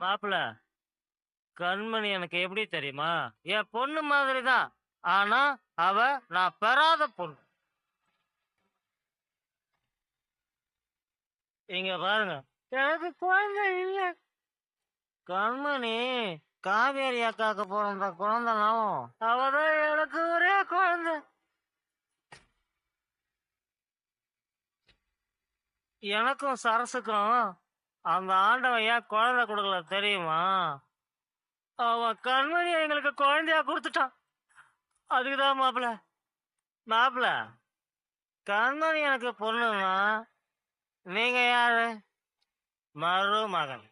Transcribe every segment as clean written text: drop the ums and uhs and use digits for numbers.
மாப்பிள கண்மணி எனக்கு எப்படி தெரியுமா? என் பொண்ணு மாதிரி தான். ஆனா அவ நான் பெறாத பொண்ணு. இங்க பாருங்க, எனக்கு குழந்தை இல்ல. கண்மணி காவேரி அக்காக்கு பிறந்த குழந்தைனாலும் அவதான் எனக்கு ஒரே குழந்தை. எனக்கும் சரசுக்கும் அந்த ஆண்டவன் ஏன் குழந்தை கொடுக்கல தெரியுமா? அவன் கண்மணியை எங்களுக்கு குழந்தையா கொடுத்துட்டான். அதுக்குதான் மாப்பிள. மாப்பிள கண்மணி எனக்கு பொண்ணுன்னா நீங்க யாரு? மருமகன்.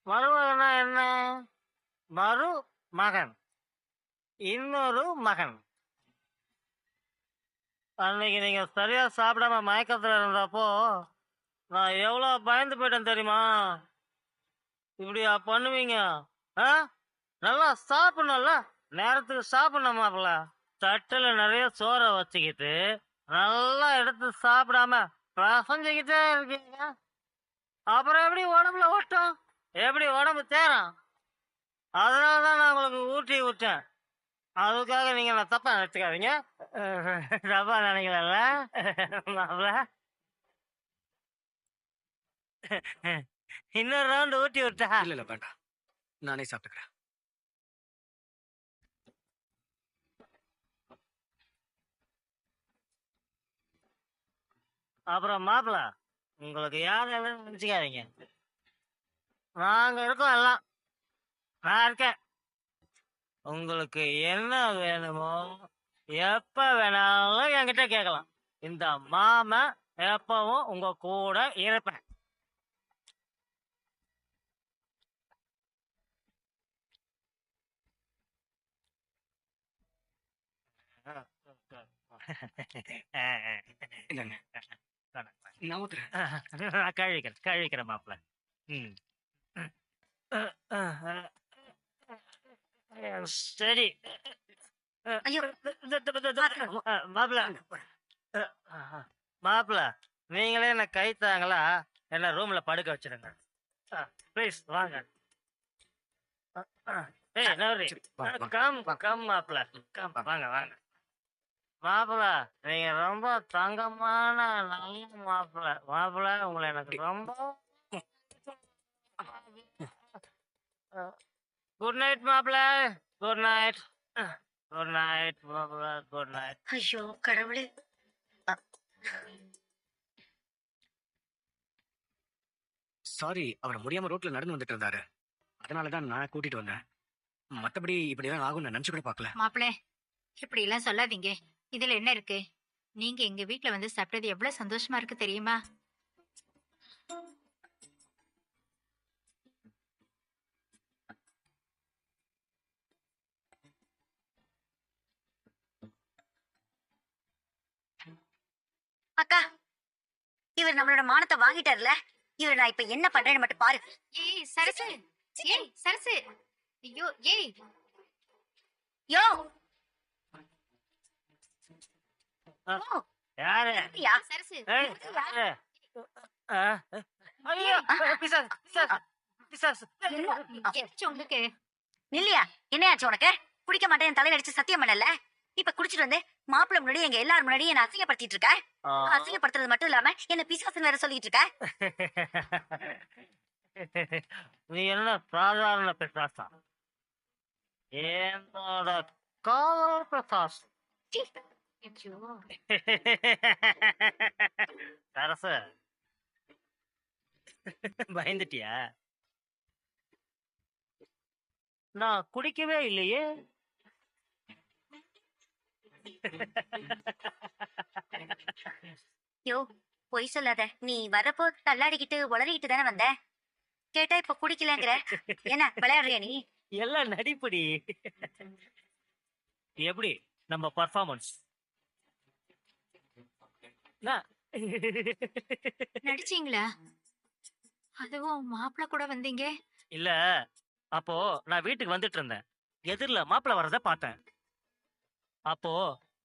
மருமகனா என்ன? மரு மகன், இன்னொரு மகன். அன்னைக்கு நீங்க சரியா சாப்பிடாம மயக்கத்துல இருந்தப்போ நான் எவ்வளவு பயந்து போயிட்டேன் தெரியுமா? இப்படியா பண்ணுவீங்க? ஆ? நல்லா சாப்பிடணும்ல, நேரத்துக்கு சாப்பிடணும் மாப்பிள. தட்டுல நிறைய சோறை வச்சுக்கிட்டு நல்லா எடுத்து சாப்பிடாம பிரசஞ்சுக்கிட்டே இருக்கீங்க. அப்புறம் எப்படி உடம்புல ஓட்டும்? எப்படி உடம்பு தேரும்? அதனாலதான் நான் உங்களுக்கு ஊட்டி விட்டேன். அதுக்காக நீங்க நான் தப்பா நினைச்சுக்காதீங்க. தப்பா நினைக்கல மாப்பிள. இன்னொரு ரவுண்ட் ஊட்டி விட்டா? இல்ல இல்ல வேண்டாம், நானே சாப்பிட்டுக்கிறேன். அப்புறம் மாப்பிள உங்களுக்கு யாரும் நினைச்சுக்காதீங்க. நாங்க இருக்கோம் எல்லாம். நான் இருக்கேன். உங்களுக்கு என்ன வேணுமோ எப்ப வேணாலும் என்கிட்ட கேட்கலாம். இந்த மாமன் எப்பவும் உங்க கூட இருப்பேன். இல்லைங்க, நான் ஊத்துறேன். நான் கழுவிக்கிறேன் மாப்பிள. ம். சரி. ஐயோ. மாப்பிள மாப்பிள நீங்களே என்ன கைத்தாங்களா என்ன ரூம்ல படுக்க வச்சிருங்க. ப்ளீஸ் வாங்க. ஏய் நவரி, சரி, வாங்க, வாங்க. கம் கம் மாப்பிள, கம் வாங்க வாங்க. மாப்பிள நீங்க ரொம்ப தங்கமான நல்ல மாப்பிள. மாப்பிள உங்களை எனக்கு ரொம்ப. குட் நைட் மாப்பிள. Good night. குட் நைட் மாப்பிள. Good night. ஐயோ கடவுளே. சாரி, அவர் முடியாம ரோட்ல நடந்து வந்துட்டு இருந்தாரு, அதனாலதான் நான் கூட்டிட்டு வந்தேன். மத்தபடி இப்படிதான் ஆகும் நான் நினைச்சு கூட பார்க்கல. மாப்பிள இப்படி எல்லாம் சொல்லாதீங்க. இதுல என்ன இருக்கு? நீங்க எங்க வீட்ல வந்து சாப்பிட்டது எவ்வளவு சந்தோஷமா இருக்கு தெரியுமா? அக்கா, இவர் நம்மளோட மானத்தை வாங்கிட்டார்ல. இவர் நான் இப்ப என்ன பண்றேன்னு மட்டும் பாரு. ஏய் சரசு, ஏய் சரசு, ஐயோ ஏய். யோ ஆ, யாரு? யா. சரசு ஏய், யாரு? ஆ, ஐயோ, பிசாசு, பிசாசு, பிசாசு. என்னாச்சு உங்களுக்கு? நில்லியா, என்னையாச்சு உனக்கு? குடிக்க மாட்டேன் என் தலையில அடிச்சு சத்தியம் பண்ணல. இப்ப குடிச்சிட்டு வந்து மாப்பிள்ளை முன்னாடி எங்க எல்லாரும் முன்னாடி என்ன அசிங்கப்படுத்திட்டு இருக்க. ஆ. அசிங்கப்படுத்துறது மட்டும் இல்லாம என்ன பிசாசுன்னு வேற சொல்லிட்டு இருக்க. நீ என்ன சாதாரண பிசாசா? என்னோட காதல் பிசாசு. சீ, ஐயோ. சரசு பயந்துட்டியா? நான் குடிக்கவே இல்லையே. யோ பொய் சொல்லாத. நீ வரப்போ தள்ளாடிக்கிட்டு உளறிக்கிட்டு தானே வந்த. கேட்டா இப்ப குடிக்கலங்கிற. என்ன விளையாடுறியா நீ? எல்லாம் நடிப்படி. எப்படி நம்ம பர்ஃபார்மன்ஸ்? நடிச்சீங்களா? அதுவும் மாப்பிள கூட வந்தீங்க? இல்ல, அப்போ நான் வீட்டுக்கு வந்துட்டு இருந்தேன். எதிரில மாப்பிள்ள வர்றத பார்த்தேன். அப்போ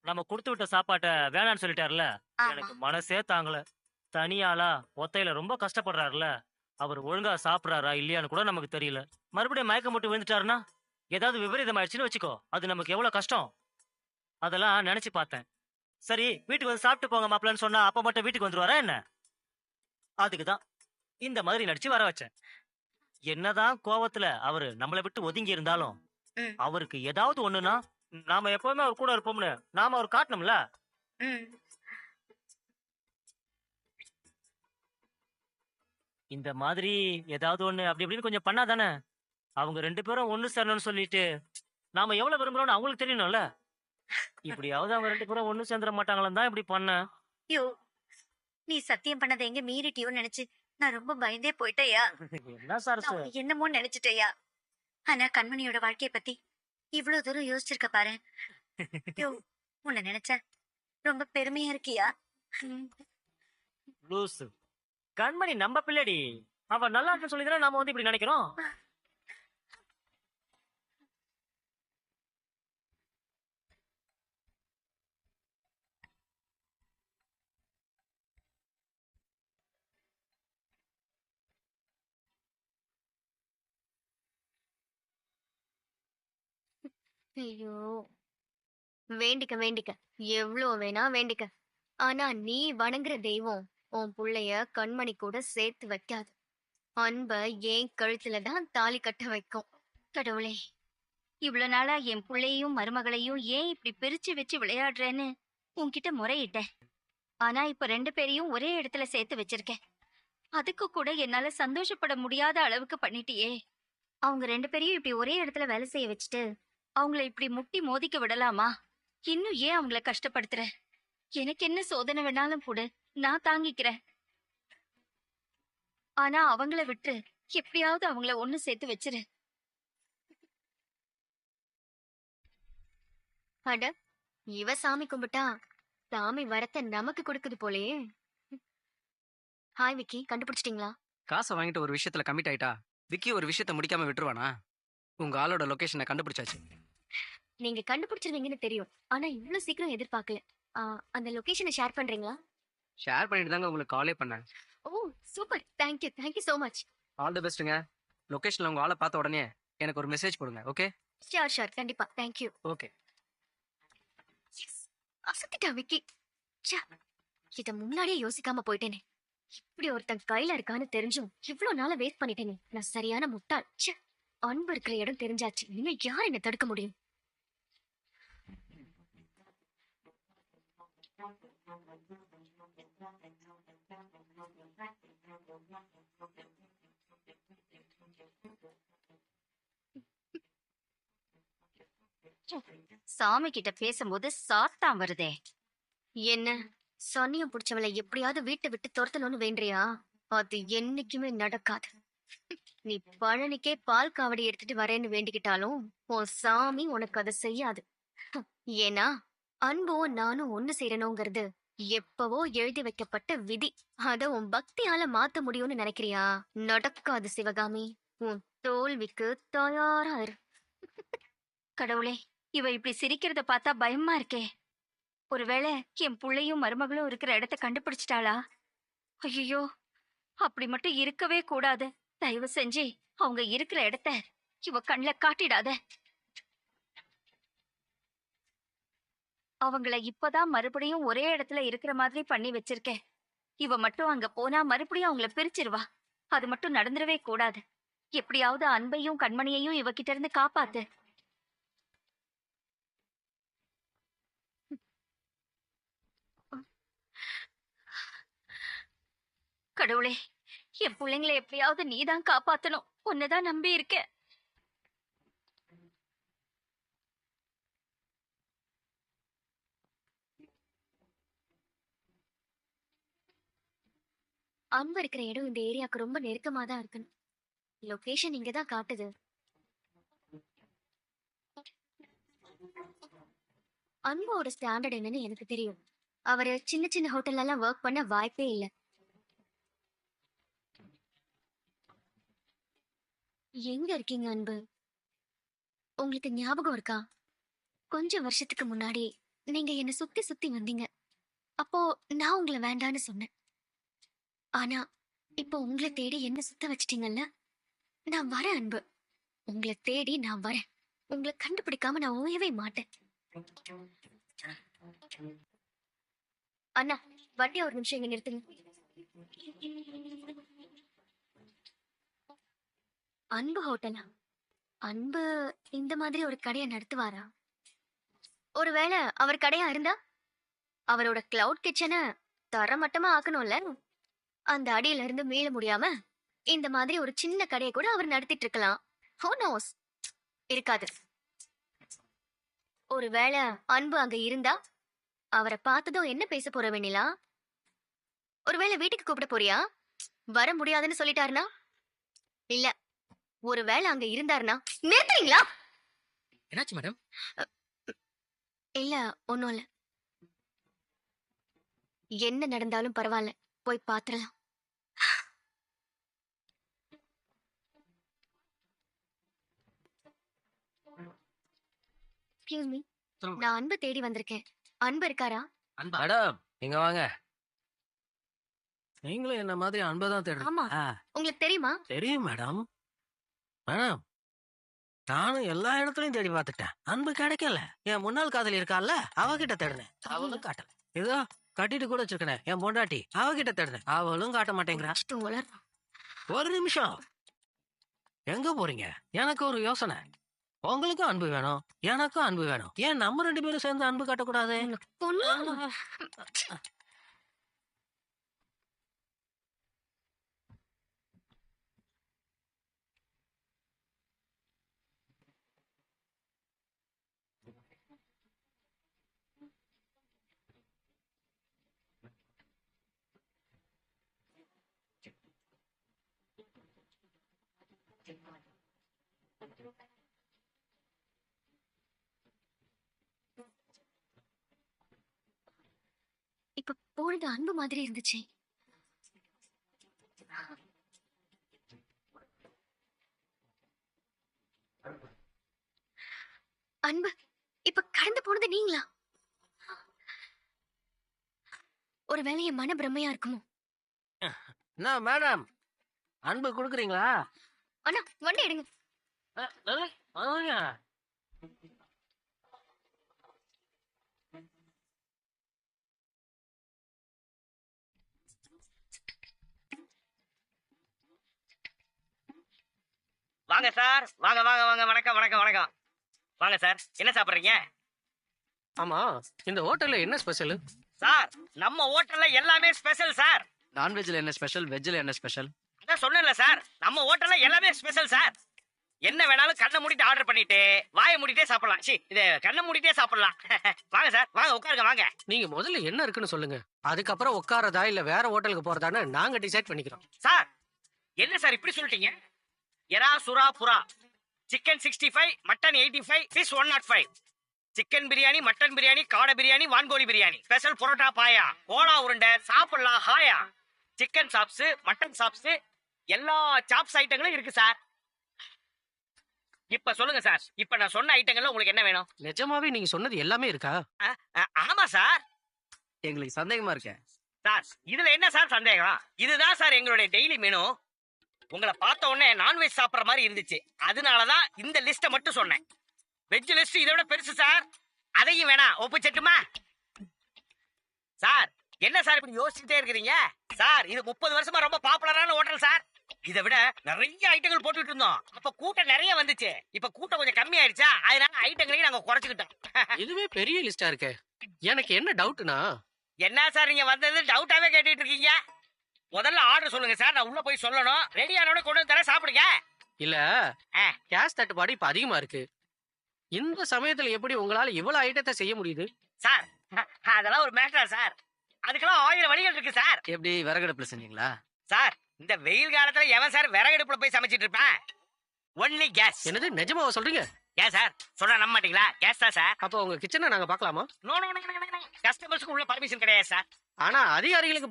நம்ம கொடுத்து விட்ட சாப்பாட்டை வேணான்னு சொல்லிட்டாருல. ஆமா. எனக்கு மனசே தாங்கல. தனியாளா ஒத்தையில ரொம்ப கஷ்டப்படுறாருல. அவர் ஒழுங்கா சாப்பிட்றாரா இல்லையான்னு கூட நமக்கு தெரியல. மறுபடியும் மயக்கம் போட்டு விழுந்துட்டாருன்னா ஏதாவது விபரீதம் ஆயிடுச்சுன்னு வச்சுக்கோ, அது நமக்கு எவ்வளவு கஷ்டம். அதெல்லாம் நினைச்சு பார்த்தேன். சரி, வீட்டுக்கு வந்து சாப்பிட்டு போங்க மாப்பிள்ளன்னு சொன்னா அப்ப மட்டும் வீட்டுக்கு வந்துருவாரா என்ன? அதுக்கு தான் இந்த மாதிரி நடிச்சு வர வச்சேன். என்னதான் கோவத்துல அவரு நம்மளை விட்டு ஒதுங்கி இருந்தாலும் ம். அவருக்கு ஏதாவது ஒண்ணுன்னா நாம எப்பவுமே அவர் கூட இருப்போம்னு நாம அவர் காட்டணும்ல. ம். இந்த மாதிரி ஏதாவது ஒண்ணு அப்படி இப்படின்னு கொஞ்சம் பண்ணாதானே அவங்க 2 பேரும் ஒண்ணு சேரணும்னு சொல்லிட்டு நாம எவ்வளவு விரும்புறோம்னு அவங்களுக்கு தெரியணும்ல. இப்படியாவது அவங்க 2 பேரும் ஒண்ணு சேர்ந்துட மாட்டாங்களான்னு தான் இப்படி பண்ணேன். யோ, நீ சத்தியம் பண்ணதை எங்க மீறிட்டியோன்னு நினைச்சு நான் ரொம்ப பயந்தே போயிட்டேயா. என்ன சார் நான் உன்னை என்னமோ நினைச்சிட்டேயா. ஆனா கண்மணியோட வாழ்க்கைய பத்தி இவ்வளவு தூரம் யோசிச்சிருக்க பாரு. யோ, உன்னை நினைச்ச ரொம்ப பெருமையா இருக்கியா. ம். லூசு. கண்மணி நம்ம பிள்ளைடி. அவ நல்லா இருக்குன்னு சொல்லிதானே நாம வந்து இப்படி நினைக்கிறோம். ஐயோ! வேண்டிக்க வேண்டிக்க. எவ்ளோ வேணா வேண்டிக்க. ஆனா நீ வணங்குற தெய்வம் உன் புள்ளைய கண்மணி கூட சேர்த்து வைக்காது. அன்ப என் கழுத்துல தான் தாலி கட்ட வைக்கும். கடவுளே, இவ்வளவு நாளா என் புள்ளையும் மருமகளையும் ஏன் இப்படி பிரிச்சு வச்சு விளையாடுறேன்னு உன்கிட்ட முறையிட்டேன். ஆனா இப்ப 2 பேரையும் ஒரே இடத்துல சேர்த்து வச்சிருக்கேன். அதுக்கு கூட என்னால சந்தோஷப்பட முடியாத அளவுக்கு பண்ணிட்டியே. அவங்க 2 பேரையும் இப்படி ஒரே இடத்துல வேலை செய்ய வச்சுட்டு அவங்கள இப்படி முட்டி மோதிக்க விடலாமா? இன்னும் ஏன் அவங்கள கஷ்டப்படுத்துற? எனக்கு என்ன சோதனை வேணாலும் கொடு, நான் தாங்கிக்கிறேன். ஆனா அவங்கள விட்டு எப்படியாவது அவங்கள ஒண்ணு சேர்த்து வச்சிரு. அட, இவ சாமி கும்பிட்டா சாமி வரத்த நமக்கு கொடுக்குது போலயே. ஹாய் விக்கி, கண்டுபிடிச்சிட்டீங்களா? காசை வாங்கிட்டு ஒரு விஷயத்துல கமிட் ஆயிட்டா விக்கி ஒரு விஷயத்த முடிக்காம விட்டுருவானா? உங்க ஆளோட லொகேஷனை கண்டுபிடிச்சாச்சு. நீங்க கண்டுபிடிச்சிருவீங்கன்னு தெரியும். ஆனா இவ்ளோ சீக்கிரம் எதிர்பார்க்கல. அந்த லொகேஷனை ஷேர் பண்றீங்களா? ஷேர் பண்ணிட்டு தாங்க உங்களுக்கு காலே பண்ணேன். Oh, super. Thank you thank you so much. All the பெஸ்ட்டுங்க. லொகேஷன்ல உங்க ஆளை பார்த்த உடனே எனக்கு ஒரு மெசேஜ் போடுங்க. ஓகே? ஷியோர் ஷியோர், கண்டிப்பா. தேங்க்யூ. ஓகே. அசத்திட்டா விக்கி. ச்சே, இத முன்னாடியே யோசிக்காம போயிட்டேனே. இப்படி ஒருத்தன் கையில இருக்கான்னு தெரிஞ்சும் இவ்வளவு நாள வேஸ்ட் பண்ணிட்டேனே. நான் சரியான முட்டாள். ச்சே, அன்பு இருக்கிற இடம் தெரிஞ்சாச்சு. இனிமே யார் என்ன தடுக்க முடியும்? சாமி கிட்ட பேசும்போது சாத்தான் வருதே. என்ன, சனியம் புடிச்சவளை எப்படியாவது வீட்டை விட்டு துரத்தணும்னு வேண்டியா? அது என்னைக்குமே நடக்காது. நீ பழனிக்கே பால் காவடி எடுத்துட்டு வரேன்னு வேண்டிக்கிட்டாலும் உன் சாமி உனக்கு அதை செய்யாது. ஏன்னா அன்பும் நானும் ஒண்ணு சேரணுங்கிறது எப்பவோ எழுதி வைக்கப்பட்ட விதி. அத உன் பக்தியால மாத்த முடியும்னு நினைக்கிறியா? நடக்காது சிவகாமி. உன் தோல்விக்கு தயாரா இரு. கடவுளே, இவ இப்படி சிரிக்கிறத பார்த்தா பயமா இருக்கே. ஒருவேளை என் புள்ளையும் மருமகளும் இருக்கிற இடத்த கண்டுபிடிச்சிட்டாளா? ஐயோ, அப்படி மட்டும் இருக்கவே கூடாது. தயவு செஞ்சு அவங்க இருக்கிற இடத்த இவ கண்ணுல காட்டிடாத. அவங்கள இப்பதான் மறுபடியும் ஒரே இடத்துல இருக்கிற மாதிரி பண்ணி வச்சிருக்கேன். இவ மட்டும் அங்க போனா மறுபடியும் அவங்கள பிரிச்சிருவா. அது மட்டும் நடந்துடவே கூடாது. எப்படியாவது அன்பையும் கண்மணியையும் இவகிட்ட இருந்து காப்பாத்து. கடவுளே, என் பிள்ளைங்களை எப்படியாவது நீதான் காப்பாத்தணும். உன்னதான் நம்பி இருக்கேன். அன்பு இருக்கிற இடம் இந்த ஏரியாவுக்கு ரொம்ப நெருக்கமா தான் இருக்கணும். லொகேஷன் இங்கதான் காட்டுது. அன்போட ஸ்டாண்டர்ட் என்னன்னு எனக்கு தெரியும். அவரு சின்ன சின்ன ஹோட்டல்ல எல்லாம் ஒர்க் பண்ண வாய்ப்பே இல்ல. எங்க இருக்கீங்க அன்பு? உங்களுக்கு ஞாபகம் இருக்கா? கொஞ்சம் வருஷத்துக்கு முன்னாடி நீங்க என்ன சுத்தி சுத்தி வந்தீங்க. அப்போ நான் உங்களை வேண்டான்னு சொன்னேன். ஆனா இப்போ உங்களை தேடி என்ன சுத்த வச்சிட்டீங்கல்ல, நான் வரேன் அன்பு. உங்களை தேடி நான் வரேன். உங்களை கண்டுபிடிக்காம நான் ஓயவே மாட்டேன். அண்ணா, வண்டி ஒரு நிமிஷம் இங்க நிறுத்துங்க. அன்பு ஹோட்டலா? அன்பு இந்த மாதிரி ஒரு கடையை நடத்துவாரா? ஒருவேளை அவர் கடையா இருந்தா அவரோட கிளவுட் கிச்சனை தரமட்டமா ஆக்கணும்ல. அந்த அடியில இருந்து மீள முடியாம இந்த மாதிரி ஒரு சின்ன கடையை கூட அவர் நடத்திட்டு இருக்கலாம். Who knows? இருக்காது. ஒருவேளை அன்பு அங்க இருந்தா அவரை பார்த்ததும் என்ன பேச போற வெண்ணிலா? ஒருவேளை வீட்டுக்கு கூப்பிட போறியா? வர முடியாதுன்னு சொல்லிட்டாருனா? இல்ல, ஒருவேளை அங்க இருந்தாருனா நிறுத்துறீங்களா? என்னாச்சு மேடம்? இல்ல, ஒண்ணும் இல்ல. என்ன நடந்தாலும் பரவாயில்ல, போய் பாத்துறலாம். எக்ஸ்கியூஸ் மீ, சொல்லுங்க. நான் அன்பு தேடி வந்திருக்கேன். அன்பு இருக்காரா? அன்பா? மேடம் இங்க வாங்க. நீங்களும் என்ன மாதிரி அன்பதான் தேடுறீங்க? ஆமா. ஆ, உங்களுக்கு தெரியுமா? தெரியும் மேடம். மேடம், நானும் எல்லா இடத்துலயும் தேடி பார்த்துட்டேன், அன்பு கிடைக்கல. என் முன்னாள் காதலி இருக்கால, அவகிட்ட தேடினேன், அவளும் காட்டல. ஏதோ கட்டிட்டு கூட வச்சிருக்கேன் என் பொண்டாட்டி, அவகிட்ட தேடினேன், அவளும் காட்ட மாட்டேங்கிறா. அடிச்சிட்டு உளறுறான். ஒரு நிமிஷம், எங்க போறீங்க? எனக்கு ஒரு யோசனை. உங்களுக்கும் அன்பு வேணும், எனக்கும் அன்பு வேணும். ஏன் நம்ம 2 பேரும் சேர்ந்து அன்பு காட்டக்கூடாது? பொண்ணு. இப்ப போனது அன்பு மாதிரி இருந்துச்சு. அன்பு இப்ப கடந்து போனது நீங்களா? ஒருவேளை என் மன பிரம்மையா இருக்குமோ? என்ன மேடம், அன்பு கொடுக்குறீங்களா? அண்ணா, வண்டி எடுங்க. வாங்க. வாங்க சார், வாங்க வாங்க வாங்க, வணக்கம் வணக்கம் வணக்கம். வாங்க சார், என்ன சாப்பிடுறீங்க? ஆமா, இந்த ஹோட்டல்ல என்ன ஸ்பெஷல்? சார், நம்ம ஹோட்டல்ல எல்லாமே ஸ்பெஷல் சார். நான்வெஜ்ல என்ன ஸ்பெஷல், வெஜ்ல என்ன ஸ்பெஷல்? அதான் சொன்னேன்ல சார், நம்ம ஹோட்டல்ல எல்லாமே ஸ்பெஷல் சார். என்ன வேணாலும் கண்ணை மூடிட்டு ஆர்டர் பண்ணிட்டு வாயை மூடிட்டே சாப்பிடலாம். சி, இது கண்ணை மூடிட்டே சாப்பிடலாம். வாங்க சார், வாங்க உட்காருங்க வாங்க. நீங்க முதல்ல என்ன இருக்குன்னு சொல்லுங்க, அதுக்கப்புறம் உட்காரதா இல்ல வேற ஹோட்டலுக்கு போறதான்னு நாங்க டிசைட் பண்ணிக்கிறோம். சார், என்ன சார் இப்படி சொல்லிட்டீங்க? எறா, சுறா, புறா, chicken 65, mutton 85, fish 105, chicken biryani, mutton biryani, காடை பிரியாணி, வான்கோழி பிரியாணி, ஸ்பெஷல் பரோட்டா, பாயா, கோலா உருண்டை, சாப்பிடலாம் ஹாயா, சிக்கன் சாப்ஸ், மட்டன் சாப்ஸ், எல்லா சாப்ஸ் ஐட்டங்களும் இருக்கு சார். இப்ப சொல்லுங்க சார், இப்ப நான் சொன்ன ஐட்டங்கள்ல உங்களுக்கு என்ன வேணும்? நிஜமாவே நீங்க சொன்னது எல்லாமே இருக்கா? ஆமா சார். எங்களுக்கு சந்தேகமா இருக்க. சார், இதுல என்ன சார் சந்தேகம்? இதுதான் சார் எங்களுடைய டெய்லி மெனு. உங்களை பார்த்த உடனே நான்வெஜ் சாப்பிடுற மாதிரி இருந்துச்சு, அதனாலதான் இந்த லிஸ்ட மட்டும் சொன்னேன். வெஜ் லிஸ்ட் இதை விட பெருசு சார், அதையும் வேணா ஒப்புச்சட்டுமா? சார், என்ன சார் இப்படி யோசிச்சுட்டே இருக்கிறீங்க? சார், இது 30 வருஷமா ரொம்ப பாப்புலரான ஹோட்டல் சார். இதை விட நிறைய ஐட்டங்கள் போட்டுட்டு இருந்தோம், அப்ப கூட்டம் நிறைய வந்துச்சு. இப்ப கூட்டம் கொஞ்சம் கம்மி ஆயிடுச்சா, அதனால ஐட்டங்களையும் நாங்க குறைச்சுக்கிட்டோம். இதுவே பெரிய லிஸ்டா இருக்கு. எனக்கு என்ன டவுட்னா, என்ன சார் நீங்க வந்தது டவுட்டாவே கேட்டுட்டு இருக்கீங்க? முதல்ல ஆர்டர் சொல்லுங்க சார், நான் உள்ள போய் சொல்லணும். ரெடியானோட கொண்டு வந்து தர, சாப்பிடுங்க. இல்ல ஆ. கேஸ் தட்டுப்பாடு இப்ப அதிகமா இருக்கு. இந்த சமயத்துல எப்படி உங்களால இவ்வளவு ஐட்டத்தை செய்ய முடியுது? சார், அதெல்லாம் ஒரு மேட்டரா சார்? அதுக்கெல்லாம் 1000 வழிகள் இருக்கு சார். எப்படி விறகடுப்புல செஞ்சீங்களா? சார், இந்த வெயில் காலத்துல எவன் சார் விறகடுப்புல போய் சமைச்சிட்டு இருப்பேன்? Only gas. என்னது, நிஜமாவா சொல்றீங்க? ஏன் சார், சொன்னா நம்ப மாட்டீங்களா? கேஸ் தான் சார். அப்ப உங்க கிச்சனை நாங்க பார்க்கலாமா? நோ நோ நோ, கஸ்டமர்ஸ்க்கு உள்ள பர்மிஷன் கிடையாது சார். ஆனா அதிகாரிகளுக்கு